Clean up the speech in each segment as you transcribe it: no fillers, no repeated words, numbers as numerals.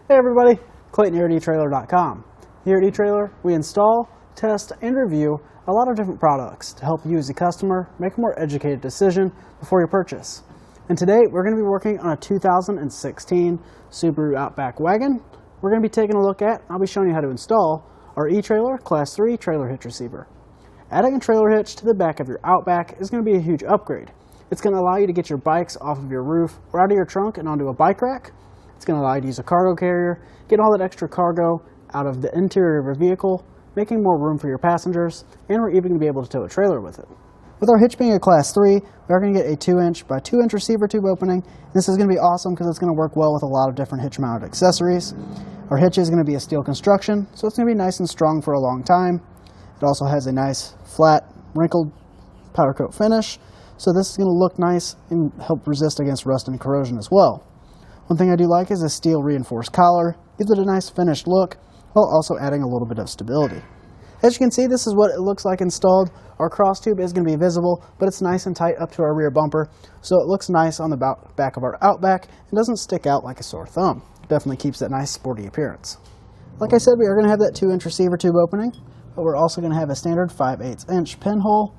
Hey everybody, Clayton here at etrailer.com. Here at eTrailer, we install, test, and review a lot of different products to help you as a customer make a more educated decision before your purchase. And today we're going to be working on a 2016 Subaru Outback Wagon. We're going to be taking a look at, I'll be showing you how to install our eTrailer Class 3 trailer hitch receiver. Adding a trailer hitch to the back of your Outback is going to be a huge upgrade. It's going to allow you to get your bikes off of your roof or out of your trunk and onto a bike rack. It's going to allow you to use a cargo carrier, get all that extra cargo out of the interior of your vehicle, making more room for your passengers, and we're even going to be able to tow a trailer with it. With our hitch being a Class 3, we are going to get a 2-inch by 2-inch receiver tube opening. This is going to be awesome because it's going to work well with a lot of different hitch-mounted accessories. Our hitch is going to be a steel construction, so it's going to be nice and strong for a long time. It also has a nice, flat, wrinkled powder coat finish, so this is going to look nice and help resist against rust and corrosion as well. One thing I do like is a steel reinforced collar. Gives it a nice finished look while also adding a little bit of stability. As you can see, this is what it looks like installed. Our cross tube is going to be visible, but it's nice and tight up to our rear bumper, so it looks nice on the back of our Outback and doesn't stick out like a sore thumb. It definitely keeps that nice sporty appearance. Like I said, we are going to have that 2-inch receiver tube opening, but we're also going to have a standard 5/8" pinhole.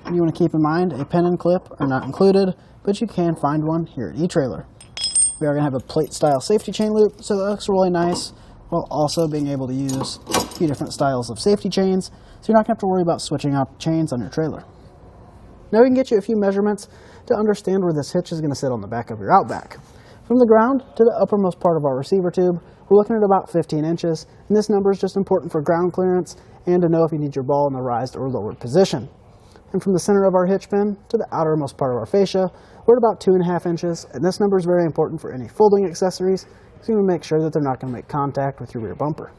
And you want to keep in mind a pin and clip are not included, but you can find one here at eTrailer. We are going to have a plate style safety chain loop, so that looks really nice, while also being able to use a few different styles of safety chains, so you're not going to have to worry about switching out chains on your trailer. Now we can get you a few measurements to understand where this hitch is going to sit on the back of your Outback. From the ground to the uppermost part of our receiver tube, we're looking at about 15 inches, and this number is just important for ground clearance and to know if you need your ball in the rised or lowered position. And from the center of our hitch pin to the outermost part of our fascia, we're at about 2.5 inches, and this number is very important for any folding accessories, so you want to make sure that they're not going to make contact with your rear bumper.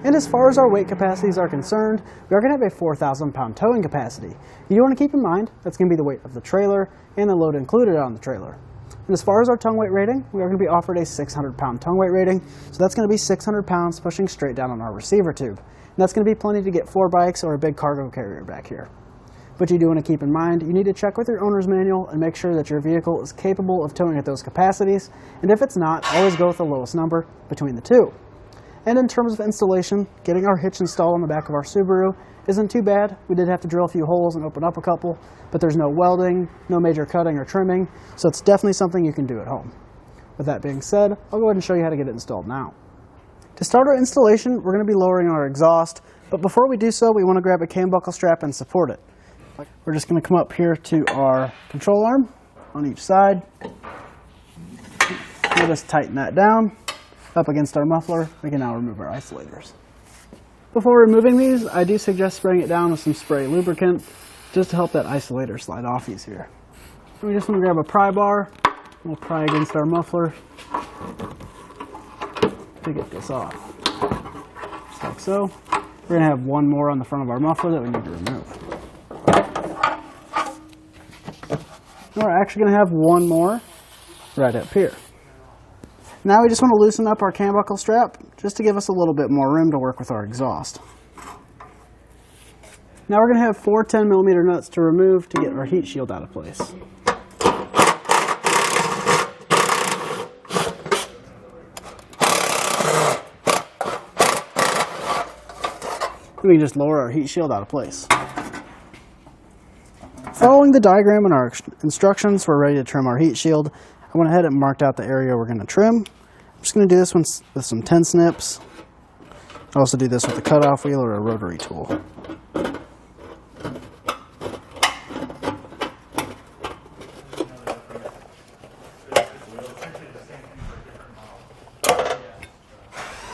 And as far as our weight capacities are concerned, we are going to have a 4,000 pound towing capacity. You do want to keep in mind that's going to be the weight of the trailer and the load included on the trailer. And as far as our tongue weight rating, we are going to be offered a 600 pound tongue weight rating, so that's going to be 600 pounds pushing straight down on our receiver tube. And that's going to be plenty to get 4 bikes or a big cargo carrier back here. But you do want to keep in mind, you need to check with your owner's manual and make sure that your vehicle is capable of towing at those capacities. And if it's not, always go with the lowest number between the two. And in terms of installation, getting our hitch installed on the back of our Subaru isn't too bad. We did have to drill a few holes and open up a couple, but there's no welding, no major cutting or trimming, so it's definitely something you can do at home. With that being said, I'll go ahead and show you how to get it installed now. To start our installation, we're going to be lowering our exhaust, but before we do so, we want to grab a cam buckle strap and support it. We're just going to come up here to our control arm on each side. We'll just tighten that down up against our muffler. We can now remove our isolators. Before removing these, I do suggest spraying it down with some spray lubricant just to help that isolator slide off easier. We just want to grab a pry bar. We'll pry against our muffler to get this off. Just like so. We're going to have one more on the front of our muffler that we need to remove. We're actually going to have one more right up here. Now we just want to loosen up our cam buckle strap just to give us a little bit more room to work with our exhaust. Now we're going to have 4 10mm nuts to remove to get our heat shield out of place. We can just lower our heat shield out of place. Following the diagram and our instructions, we're ready to trim our heat shield. I went ahead and marked out the area we're going to trim. I'm just going to do this one with some 10 snips. I also do this with a cutoff wheel or a rotary tool.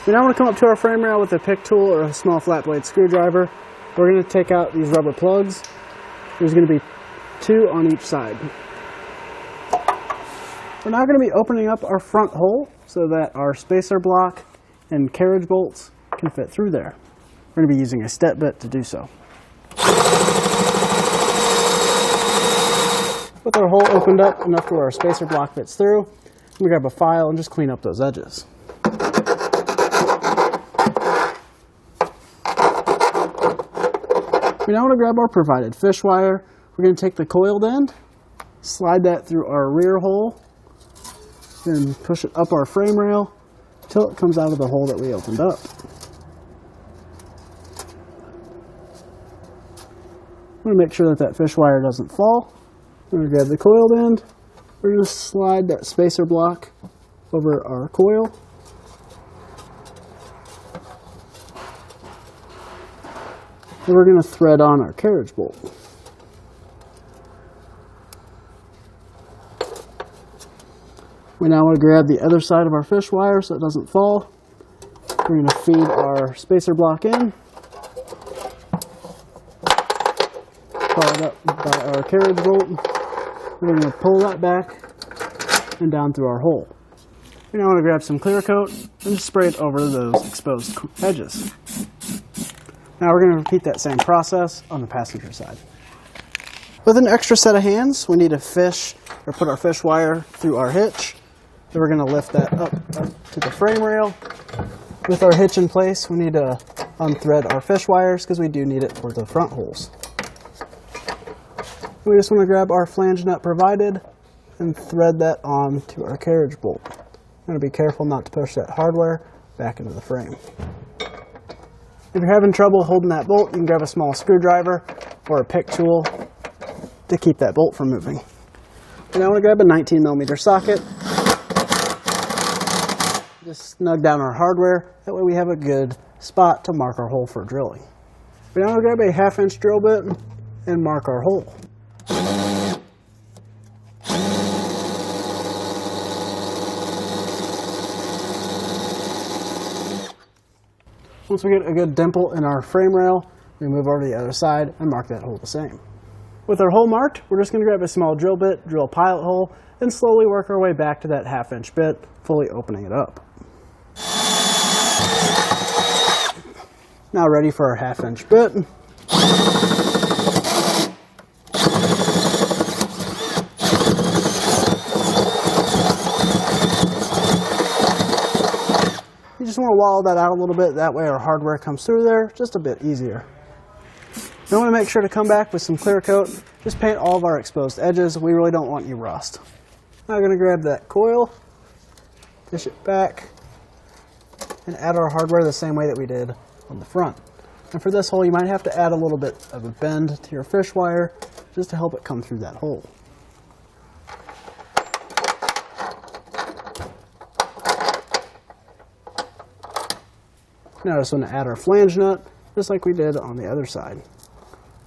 We now want to come up to our frame rail with a pick tool or a small flat blade screwdriver. We're going to take out these rubber plugs. There's going to be 2 on each side. We're now going to be opening up our front hole so that our spacer block and carriage bolts can fit through there. We're going to be using a step bit to do so. With our hole opened up enough to where our spacer block fits through, we grab a file and just clean up those edges. We now want to grab our provided Fishwire. We're going to take the coiled end, slide that through our rear hole, then push it up our frame rail, until it comes out of the hole that we opened up. I'm going to make sure that fish wire doesn't fall. I'm going to grab the coiled end. We're going to slide that spacer block over our coil. And we're going to thread on our carriage bolt. We now want to grab the other side of our fish wire so it doesn't fall. We're going to feed our spacer block in, followed up by our carriage bolt. We're going to pull that back and down through our hole. We now want to grab some clear coat and just spray it over those exposed edges. Now we're going to repeat that same process on the passenger side. With an extra set of hands, we need to put our fish wire through our hitch. Then we're going to lift that up to the frame rail. With our hitch in place, we need to unthread our fish wires because we do need it for the front holes. We just want to grab our flange nut provided and thread that on to our carriage bolt. I'm going to be careful not to push that hardware back into the frame. If you're having trouble holding that bolt, you can grab a small screwdriver or a pick tool to keep that bolt from moving. And I want to grab a 19mm socket. Just snug down our hardware. That way we have a good spot to mark our hole for drilling. We now want to grab a 1/2" drill bit and mark our hole. Once we get a good dimple in our frame rail, we move over to the other side and mark that hole the same. With our hole marked, we're just going to grab a small drill bit, drill a pilot hole, and slowly work our way back to that 1/2" bit, fully opening it up. Now ready for our 1/2" bit. You just want to wallow that out a little bit, that way our hardware comes through there just a bit easier. You want to make sure to come back with some clear coat. Just paint all of our exposed edges. We really don't want any rust. Now we're going to grab that coil, fish it back, and add our hardware the same way that we did on the front. And for this hole, you might have to add a little bit of a bend to your fish wire just to help it come through that hole. Now I just want to add our flange nut, just like we did on the other side.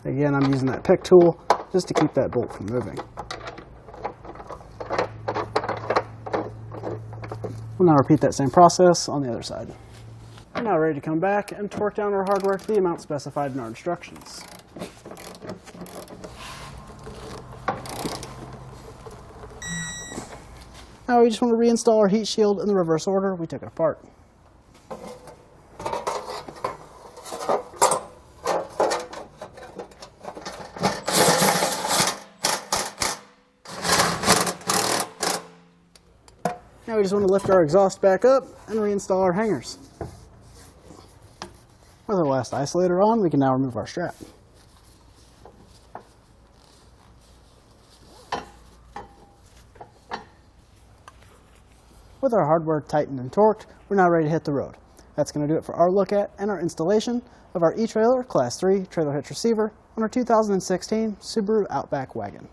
Again, I'm using that pick tool just to keep that bolt from moving. We'll now repeat that same process on the other side. We're now ready to come back and torque down our hardware to the amount specified in our instructions. Now we just want to reinstall our heat shield in the reverse order we took it apart. Now we just want to lift our exhaust back up and reinstall our hangers. With our last isolator on, we can now remove our strap. With our hardware tightened and torqued, we're now ready to hit the road. That's going to do it for our look at and our installation of our eTrailer Class 3 Trailer Hitch Receiver on our 2016 Subaru Outback Wagon.